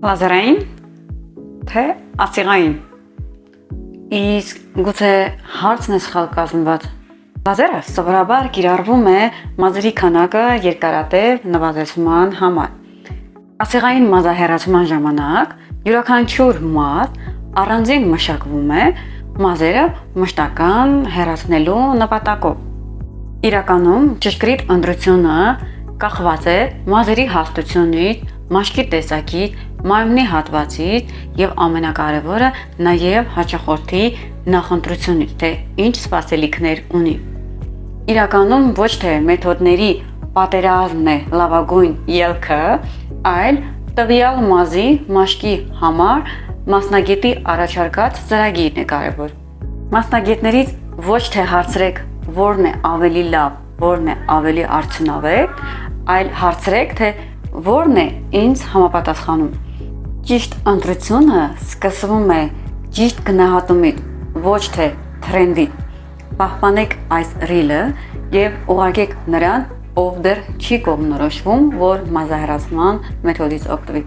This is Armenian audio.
Լազերային, թե ասիղային։ Իսկ գուցե հարցն է սխալ կազմված։ Լազերը սովորաբար կիրառվում է մազերի քանակը երկարատև նվազեցման համար։ Ասիղային մազահեռացման ժամանակ յուրաքանչյուր մազ առանձին մշակվում է մազերը մշտական հեռացնելու նպատակով։ Իրականում ճշգրիտ ընտրությունը կախված է մազերի հաստությունից, մաշկի տեսակից, մարմնի հատվածից եւ ամենակարևորը նաեւ հաճախորդի նախընտրությունից, թե ինչ սպասելիքներ ունի։ Իրականում ոչ թե մեթոդների պատերազմն է լավագույն ելքը, այլ տվյալ մազի մաշկի համար մասնագետի առաջարկած ծրագիրն է կարևոր։ Մասնագետներից ոչ թե հարցրեք որն է ավելի լավ, որն է ավելի արդյունավետ, այլ հարցրեք, թե որն է ինձ համապատասխանում։ Ճիշտ ընտրությունը սկսվում է ճիշտ գնահատումից, ոչ թե թրենդից։ Պահպանեք այս ռիլը եւ ուղարկեք նրան, ով դեռ չի կողմնորոշվում, որ մազահեռացման մեթոդից օգտվի։